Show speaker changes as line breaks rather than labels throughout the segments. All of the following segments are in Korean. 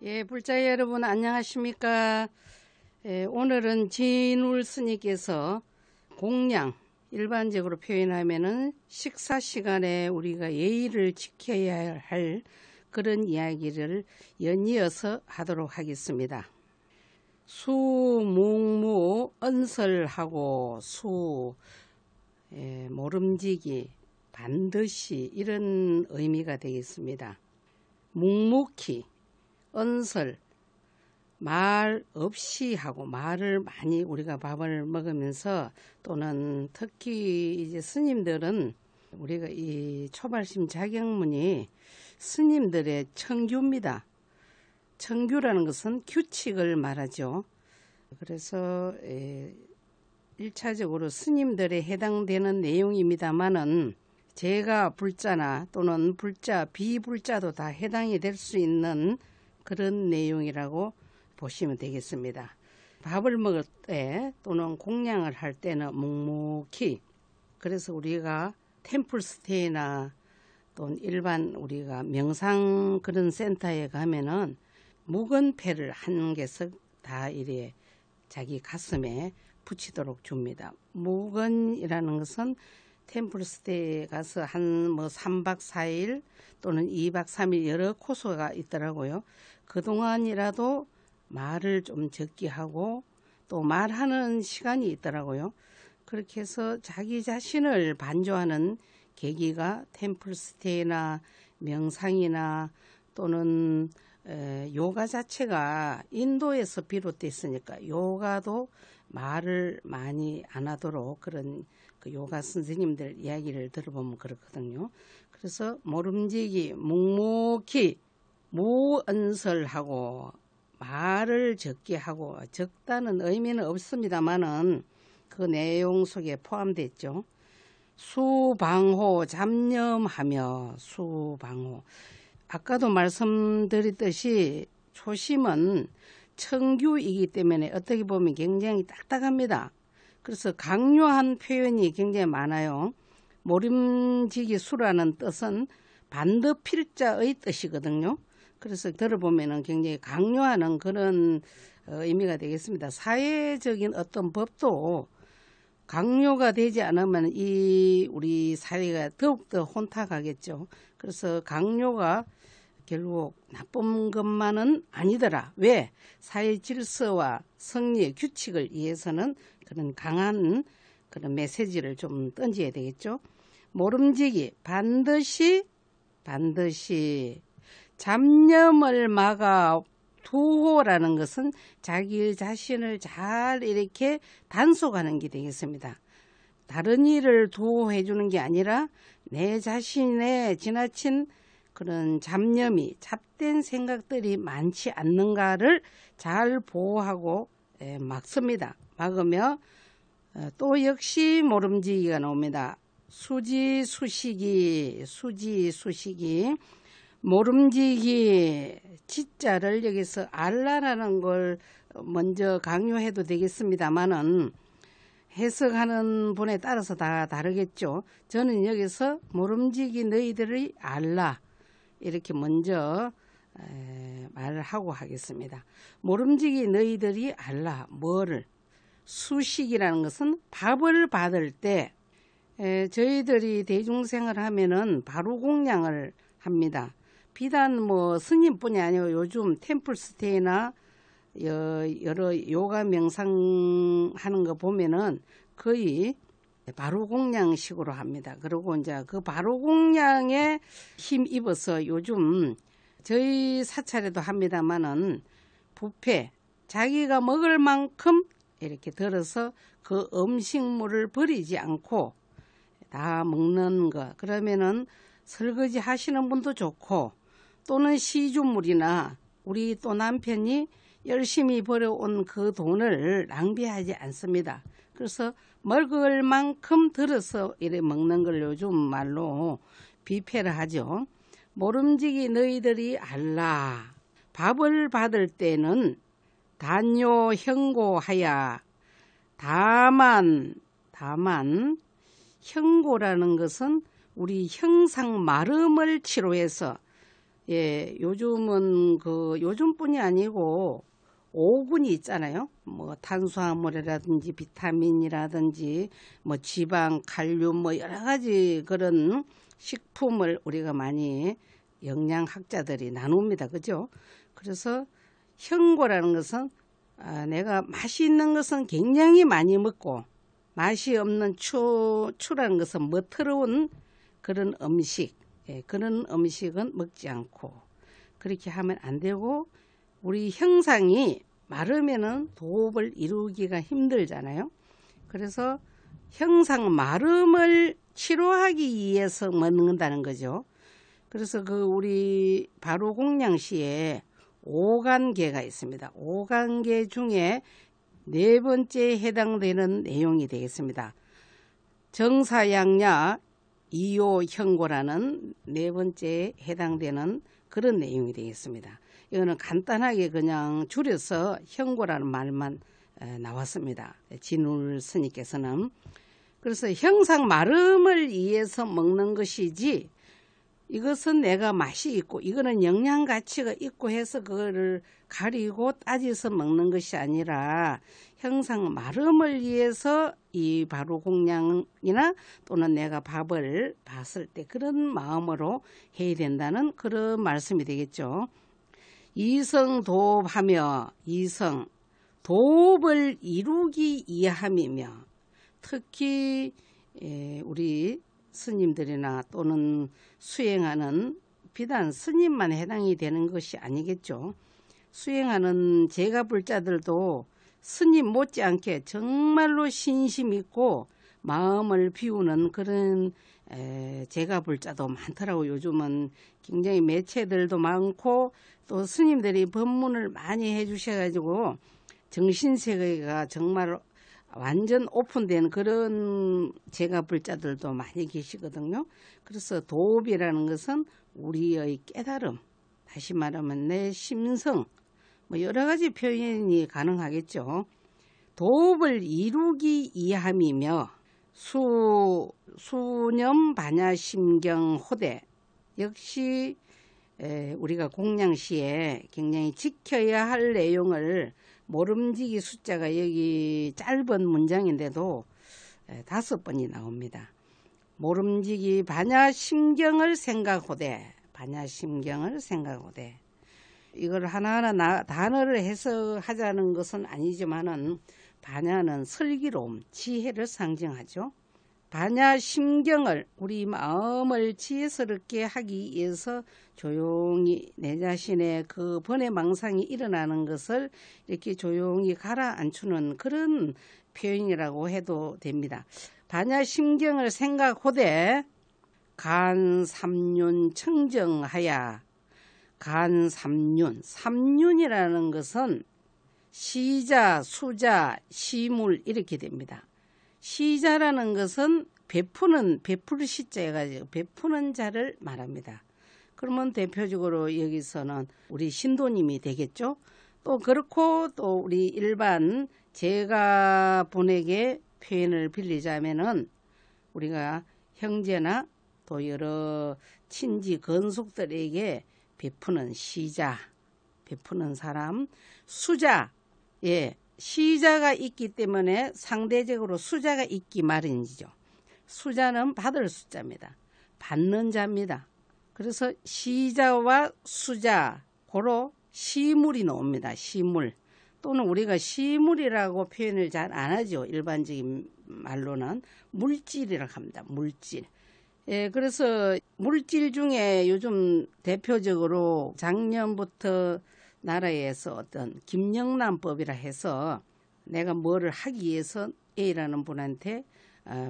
예, 불자 여러분 안녕하십니까? 오늘은 진울 스님께서 공양, 일반적으로 표현하면은 식사 시간에 우리가 예의를 지켜야 할 그런 이야기를 연이어서 하도록 하겠습니다. 수, 묵무, 언설하고 수, 모름지기, 반드시 이런 의미가 되겠습니다. 묵묵히, 언설, 말 없이 하고 말을 많이 우리가 밥을 먹으면서 또는 특히 이제 스님들은 우리가 이 초발심 자격문이 스님들의 청규입니다. 청규라는 것은 규칙을 말하죠. 그래서 1차적으로 스님들에 해당되는 내용입니다만은 제가 불자나 또는 불자, 비불자도 다 해당이 될 수 있는 그런 내용이라고 보시면 되겠습니다. 밥을 먹을 때 또는 공양을 할 때는 묵묵히, 그래서 우리가 템플스테이나 또는 일반 우리가 명상 그런 센터에 가면은 묵은 패를 한 개씩 다 이래 자기 가슴에 붙이도록 줍니다. 묵은이라는 것은 템플스테이에 가서 한 3박 4일 또는 2박 3일 여러 코스가 있더라고요. 그동안이라도 말을 좀 적게 하고 또 말하는 시간이 있더라고요. 그렇게 해서 자기 자신을 반조하는 계기가 템플스테이나 명상이나 또는 요가 자체가 인도에서 비롯됐으니까 요가도 말을 많이 안 하도록 그런 그 요가 선생님들 이야기를 들어보면 그렇거든요. 그래서 모름지기, 묵묵히, 무언설하고 말을 적게 하고, 적다는 의미는 없습니다만은 그 내용 속에 포함됐죠. 수방호, 잡념하며 수방호. 아까도 말씀드렸듯이 초심은 청규이기 때문에 어떻게 보면 굉장히 딱딱합니다. 그래서 강요한 표현이 굉장히 많아요. 모름지기 수라는 뜻은 반드필자의 뜻이거든요. 그래서 들어보면 굉장히 강요하는 그런 의미가 되겠습니다. 사회적인 어떤 법도 강요가 되지 않으면 이 우리 사회가 더욱더 혼탁하겠죠. 그래서 강요가 결국 나쁜 것만은 아니더라. 왜? 사회 질서와 성리의 규칙을 위해서는 그런 강한 그런 메시지를 좀 던져야 되겠죠. 모름지기, 반드시 잡념을 막아 두호라는 것은 자기 자신을 잘 이렇게 단속하는 게 되겠습니다. 다른 일을 두호해 주는 게 아니라 내 자신의 지나친 그런 잡념이, 잡된 생각들이 많지 않는가를 잘 보호하고 막습니다. 막으며 또 역시 모름지기가 나옵니다. 수지수식이, 모름지기, 지자를 여기서 알라라는 걸 먼저 강요해도 되겠습니다만은 해석하는 분에 따라서 다 다르겠죠. 저는 여기서 모름지기 너희들의 알라 이렇게 먼저 말을 하고 하겠습니다. 모름지기 너희들이 알라, 뭐를? 수식이라는 것은 밥을 받을 때 저희들이 대중생활 하면은 바로 공양을 합니다. 비단 스님뿐이 아니고 요즘 템플스테이나 여러 요가 명상하는 거 보면은 거의 바로 공양식으로 합니다. 그리고 이제 그 바로 공양에 힘입어서 요즘 저희 사찰에도 합니다만은 뷔페, 자기가 먹을 만큼 이렇게 들어서 그 음식물을 버리지 않고 다 먹는 거. 그러면은 설거지 하시는 분도 좋고 또는 시주물이나 우리 또 남편이 열심히 벌어온 그 돈을 낭비하지 않습니다. 그래서 먹을 만큼 들어서 이래 먹는 걸 요즘 말로 뷔페를 하죠. 모름지기 너희들이 알라. 밥을 받을 때는 단요 형고하야. 다만 형고라는 것은 우리 형상 마름을 치료해서 예, 요즘은 요즘뿐이 아니고 오군이 있잖아요. 뭐 탄수화물이라든지 비타민이라든지 뭐 지방, 칼륨 뭐 여러 가지 그런 식품을 우리가 많이 영양학자들이 나눕니다. 그죠? 그래서 현고라는 것은 내가 맛이 있는 것은 굉장히 많이 먹고 맛이 없는 추라는 것은 멋스러운 그런 음식, 예, 그런 음식은 먹지 않고 그렇게 하면 안 되고, 우리 형상이 마르면은 도업을 이루기가 힘들잖아요. 그래서 형상 마름을 치료하기 위해서 먹는다는 거죠. 그래서 우리 바로공양시에 5간계가 있습니다. 5간계 중에 네 번째에 해당되는 내용이 되겠습니다. 정사양야 이요현고라는 네 번째에 해당되는 그런 내용이 되겠습니다. 이거는 간단하게 그냥 줄여서 현고라는 말만 나왔습니다. 진울 스님께서는. 그래서 형상 마름을 위해서 먹는 것이지, 이것은 내가 맛이 있고 이거는 영양 가치가 있고 해서 그거를 가리고 따져서 먹는 것이 아니라 형상 마름을 위해서 이 바로공양이나 또는 내가 밥을 봤을 때 그런 마음으로 해야 된다는 그런 말씀이 되겠죠. 이성도업하며, 이성 도업을 이루기 위함이며, 특히 우리 스님들이나 또는 수행하는, 비단 스님만 해당이 되는 것이 아니겠죠. 수행하는 제가불자들도 스님 못지않게 정말로 신심 있고 마음을 비우는 그런 제가불자도 많더라고요. 요즘은 굉장히 매체들도 많고 또 스님들이 법문을 많이 해주셔가지고 정신세계가 정말 완전 오픈된 그런 제가불자들도 많이 계시거든요. 그래서 도업이라는 것은 우리의 깨달음, 다시 말하면 내 심성, 뭐 여러 가지 표현이 가능하겠죠. 도업을 이루기 위함이며 수념 반야심경 호대, 역시 우리가 공양시에 굉장히 지켜야 할 내용을, 모름지기 숫자가 여기 짧은 문장인데도 5번이 나옵니다. 모름지기 반야심경을 생각하되, 반야심경을 생각하되, 이걸 하나하나 단어를 해석하자는 것은 아니지만은 반야는 슬기로움, 지혜를 상징하죠. 반야심경을, 우리 마음을 지혜스럽게 하기 위해서 조용히 내 자신의 그 번뇌망상이 일어나는 것을 이렇게 조용히 가라앉히는 그런 표현이라고 해도 됩니다. 반야심경을 생각하되 간삼륜 청정하야. 간삼륜, 삼륜이라는 것은 시자, 수자, 시물 이렇게 됩니다. 시자라는 것은 베풀 시자에 가지고 베푸는 자를 말합니다. 그러면 대표적으로 여기서는 우리 신도님이 되겠죠. 또 그렇고 또 우리 일반 제가 분에게 표현을 빌리자면은 우리가 형제나 또 여러 친지 건속들에게 베푸는 시자, 베푸는 사람, 수자, 예, 시자가 있기 때문에 상대적으로 수자가 있기 마련이죠. 수자는 받을 숫자입니다. 받는 자입니다. 그래서 시자와 수자, 고로 시물이 나옵니다. 시물. 또는 우리가 시물이라고 표현을 잘 안 하죠. 일반적인 말로는 물질이라고 합니다. 물질. 예, 그래서 물질 중에 요즘 대표적으로 작년부터 나라에서 어떤 김영란법이라 해서 내가 뭐를 하기 위해서 A라는 분한테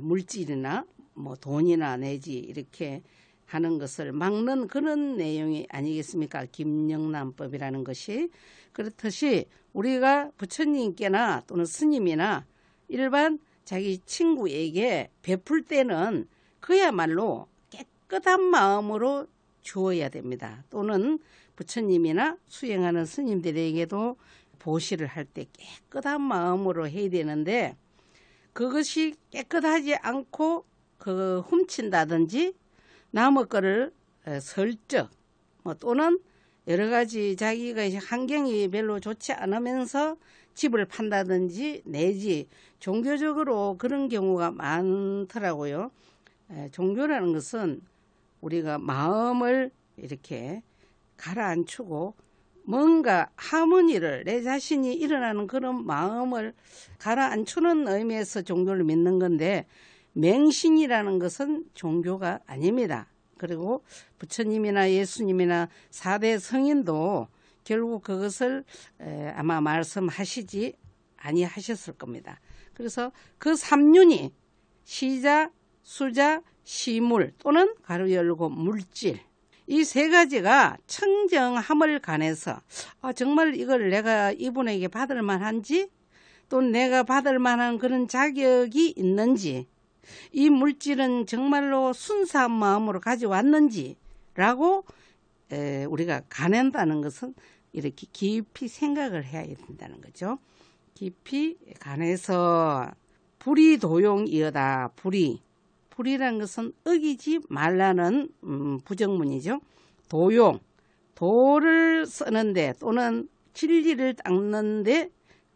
물질이나 뭐 돈이나 내지 이렇게 하는 것을 막는 그런 내용이 아니겠습니까? 김영란법이라는 것이. 그렇듯이 우리가 부처님께나 또는 스님이나 일반 자기 친구에게 베풀 때는 그야말로 깨끗한 마음으로 주어야 됩니다. 또는 부처님이나 수행하는 스님들에게도 보시를 할 때 깨끗한 마음으로 해야 되는데, 그것이 깨끗하지 않고 훔친다든지 남의 거를 슬쩍 뭐 또는 여러 가지 자기가 환경이 별로 좋지 않으면서 집을 판다든지 내지 종교적으로 그런 경우가 많더라고요. 종교라는 것은 우리가 마음을 이렇게 가라앉히고 뭔가 하모니를 내 자신이 일어나는 그런 마음을 가라앉히는 의미에서 종교를 믿는 건데 맹신이라는 것은 종교가 아닙니다. 그리고 부처님이나 예수님이나 4대 성인도 결국 그것을 아마 말씀하시지 아니하셨을 겁니다. 그래서 그 3윤이 시자, 수자, 시물 또는 가로 열고 물질 이 세 가지가 청정함을 관해서 정말 이걸 내가 이분에게 받을 만한지 또 내가 받을 만한 그런 자격이 있는지 이 물질은 정말로 순수한 마음으로 가져왔는지 라고 우리가 가낸다는 것은 이렇게 깊이 생각을 해야 된다는 거죠. 깊이 관해서 불의도용이여다. 불의란 것은 어기지 말라는 부정문이죠. 도용, 도를 쓰는데 또는 진리를 닦는데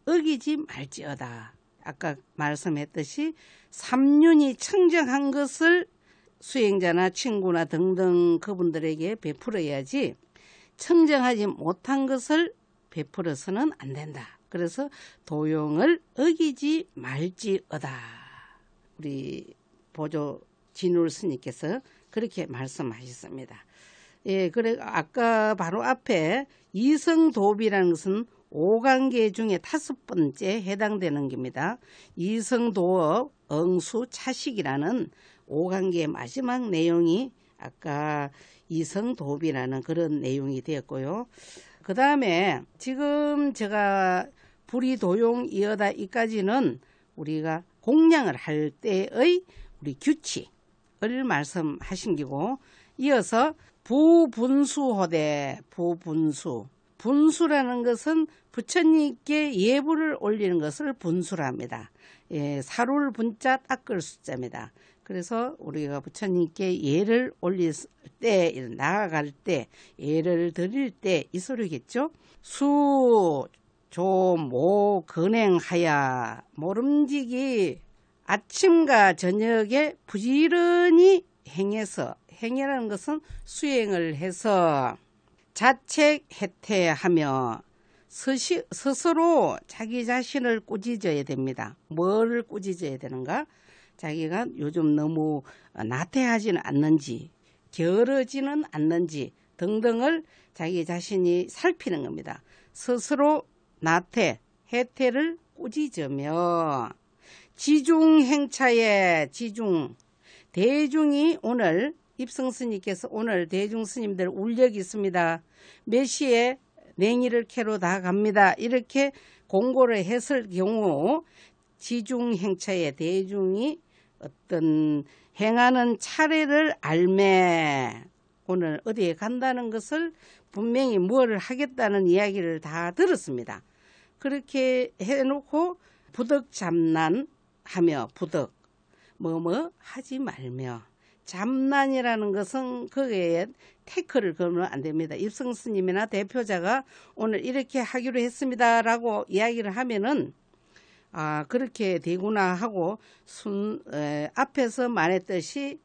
어기지 말지어다. 아까 말씀했듯이 3윤이 청정한 것을 수행자나 친구나 등등 그분들에게 베풀어야지 청정하지 못한 것을 베풀어서는 안 된다. 그래서 도용을 어기지 말지어다. 우리 보조 진울 스님께서 그렇게 말씀하셨습니다. 예, 그래 아까 바로 앞에 이성도비라는 것은 5관계 중에 5번째 해당되는 겁니다. 이성도업, 응수, 차식이라는 5관계의 마지막 내용이 아까 이성도비라는 그런 내용이 되었고요. 그 다음에 지금 제가 불의도용이여다 이까지는 우리가 공양을 할 때의 우리 규칙을 말씀하신 기고 이어서 부분수호대 분수라는 것은 부처님께 예불을 올리는 것을 분수랍니다. 예, 사룰 분자 닦을 숫자입니다. 그래서 우리가 부처님께 예를 올릴 때 나아갈 때 예를 드릴 때 이 소리겠죠. 수 조모 근행하야 모름지기 아침과 저녁에 부지런히 행해라는 것은 수행을 해서 자책해태하며 스스로 자기 자신을 꾸짖어야 됩니다. 뭐를 꾸짖어야 되는가? 자기가 요즘 너무 나태하지는 않는지 게으르지는 않는지 등등을 자기 자신이 살피는 겁니다. 스스로 해태를 꾸짖으며 지중행차에 대중이 오늘 입성스님께서 오늘 대중스님들 울력이 있습니다. 몇 시에 냉이를 캐러 다 갑니다. 이렇게 공고를 했을 경우 지중행차에 대중이 어떤 행하는 차례를 알매 오늘 어디에 간다는 것을 분명히 무엇을 하겠다는 이야기를 다 들었습니다. 그렇게 해놓고 부득잡난하며 뭐뭐 하지 말며 잡난이라는 것은 거기에 태클을 걸면 안 됩니다. 입성스님이나 대표자가 오늘 이렇게 하기로 했습니다 라고 이야기를 하면은 그렇게 되구나 하고 앞에서 말했듯이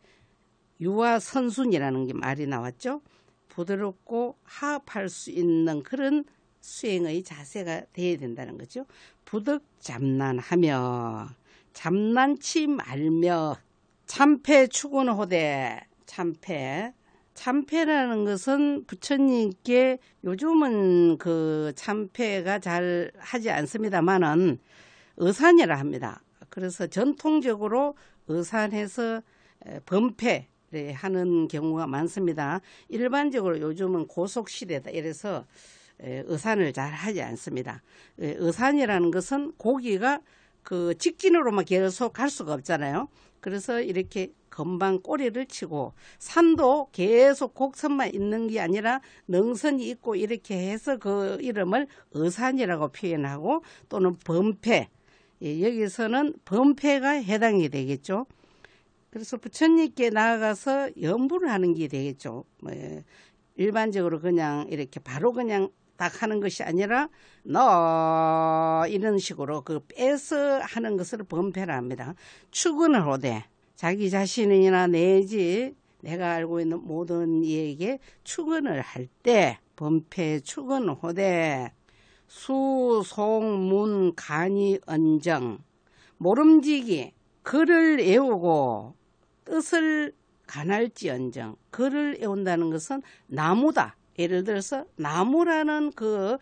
유아선순이라는 게 말이 나왔죠. 부드럽고 화합할 수 있는 그런 수행의 자세가 돼야 된다는 거죠. 부득잡난하며 잡난치 말며 참패 추구호대 참패라는 것은 부처님께 요즘은 그 참패가 잘 하지 않습니다만은 의산이라 합니다. 그래서 전통적으로 의산해서 범패를 하는 경우가 많습니다. 일반적으로 요즘은 고속시대다 이래서 의산을 잘 하지 않습니다. 의산이라는 것은 고기가 그 직진으로만 계속 갈 수가 없잖아요. 그래서 이렇게 금방 꼬리를 치고 산도 계속 곡선만 있는 게 아니라 능선이 있고 이렇게 해서 그 이름을 의산이라고 표현하고 또는 범패 여기서는 범패가 해당이 되겠죠. 그래서 부처님께 나아가서 연부를 하는 게 되겠죠. 일반적으로 그냥 이렇게 바로 그냥 딱 하는 것이 아니라 너 이런 식으로 그 빼서 하는 것을 범패라 합니다. 축은을 하되 자기 자신이나 내지 내가 알고 있는 모든 이에게 축은을 할 때 범패 축은 하되 수, 송, 문, 간이, 언정 모름지기 글을 외우고 뜻을 간할지언정. 글을 외운다는 것은 나무다. 예를 들어서 나무라는 그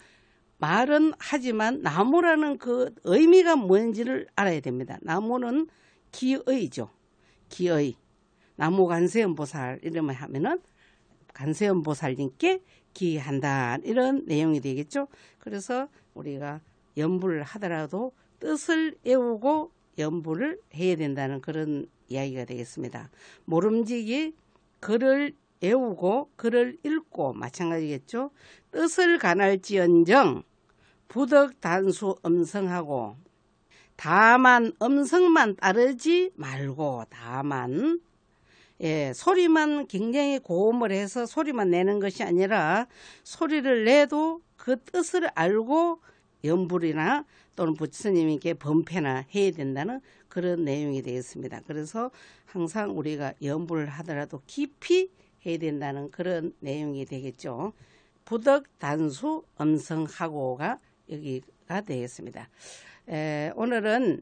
말은 하지만 나무라는 그 의미가 뭔지를 알아야 됩니다. 나무는 기의죠. 기의. 나무 간세음보살 이름을 하면은 간세음보살님께 기한다. 이런 내용이 되겠죠. 그래서 우리가 연불을 하더라도 뜻을 외우고 연불을 해야 된다는 그런 이야기가 되겠습니다. 모름지기 글을 외우고 글을 읽고 마찬가지겠죠. 뜻을 간할지언정 부덕 단수 음성하고 다만 음성만 따르지 말고 다만 소리만 굉장히 고음을 해서 소리만 내는 것이 아니라 소리를 내도 그 뜻을 알고 연불이나 또는 부처님에게 범패나 해야 된다는 그런 내용이 되겠습니다. 그래서 항상 우리가 연불을 하더라도 깊이 해야 된다는 그런 내용이 되겠죠. 부덕, 단수, 음성하고가 여기가 되겠습니다. 오늘은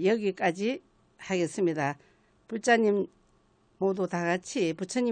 여기까지 하겠습니다. 불자님 모두 다 같이 부처님